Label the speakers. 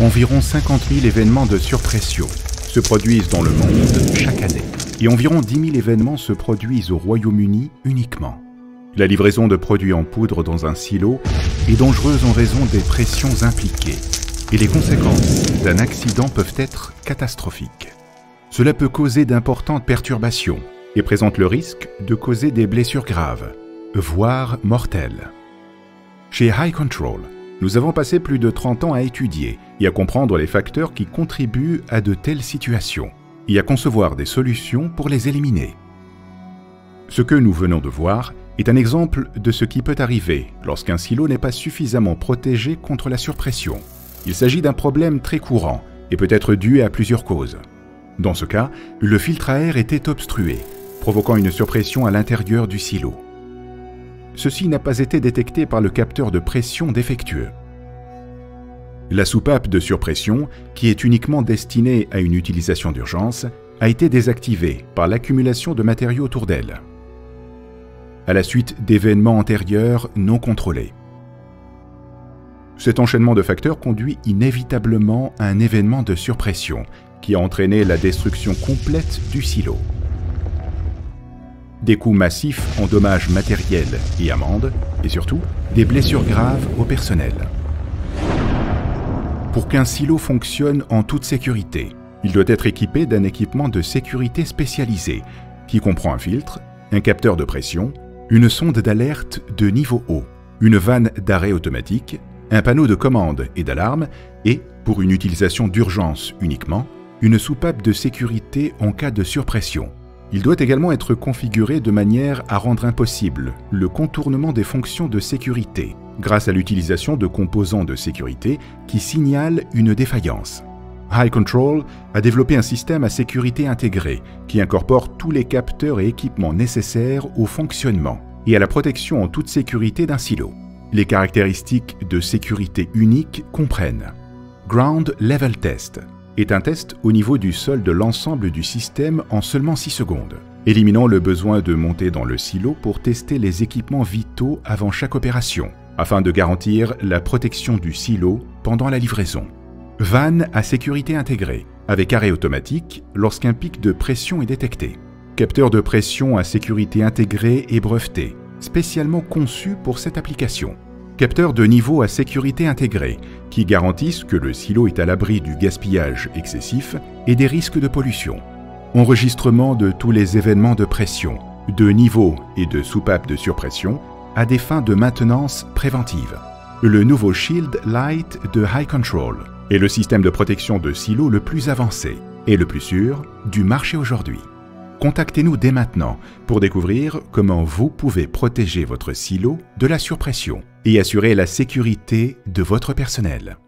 Speaker 1: Environ 50 000 événements de surpression se produisent dans le monde chaque année et environ 10 000 événements se produisent au Royaume-Uni uniquement. La livraison de produits en poudre dans un silo est dangereuse en raison des pressions impliquées et les conséquences d'un accident peuvent être catastrophiques. Cela peut causer d'importantes perturbations et présente le risque de causer des blessures graves, voire mortelles. Chez High Control, nous avons passé plus de 30 ans à étudier et à comprendre les facteurs qui contribuent à de telles situations et à concevoir des solutions pour les éliminer. Ce que nous venons de voir est un exemple de ce qui peut arriver lorsqu'un silo n'est pas suffisamment protégé contre la surpression. Il s'agit d'un problème très courant et peut être dû à plusieurs causes. Dans ce cas, le filtre à air était obstrué, provoquant une surpression à l'intérieur du silo. Ceci n'a pas été détecté par le capteur de pression défectueux. La soupape de surpression, qui est uniquement destinée à une utilisation d'urgence, a été désactivée par l'accumulation de matériaux autour d'elle, à la suite d'événements antérieurs non contrôlés. Cet enchaînement de facteurs conduit inévitablement à un événement de surpression qui a entraîné la destruction complète du silo. Des coûts massifs en dommages matériels et amendes, et surtout des blessures graves au personnel. Pour qu'un silo fonctionne en toute sécurité, il doit être équipé d'un équipement de sécurité spécialisé qui comprend un filtre, un capteur de pression, une sonde d'alerte de niveau haut, une vanne d'arrêt automatique, un panneau de commande et d'alarme et, pour une utilisation d'urgence uniquement, une soupape de sécurité en cas de surpression. Il doit également être configuré de manière à rendre impossible le contournement des fonctions de sécurité grâce à l'utilisation de composants de sécurité qui signalent une défaillance. High Control a développé un système à sécurité intégré qui incorpore tous les capteurs et équipements nécessaires au fonctionnement et à la protection en toute sécurité d'un silo. Les caractéristiques de sécurité unique comprennent Ground Level Test est un test au niveau du sol de l'ensemble du système en seulement 6 secondes, éliminant le besoin de monter dans le silo pour tester les équipements vitaux avant chaque opération, afin de garantir la protection du silo pendant la livraison. Vanne à sécurité intégrée, avec arrêt automatique lorsqu'un pic de pression est détecté. Capteur de pression à sécurité intégré et breveté, spécialement conçu pour cette application. Capteur de niveau à sécurité intégré, qui garantissent que le silo est à l'abri du gaspillage excessif et des risques de pollution. Enregistrement de tous les événements de pression, de niveau et de soupape de surpression à des fins de maintenance préventive. Le nouveau Shield Light de High Control est le système de protection de silo le plus avancé et le plus sûr du marché aujourd'hui. Contactez-nous dès maintenant pour découvrir comment vous pouvez protéger votre silo de la surpression et assurer la sécurité de votre personnel.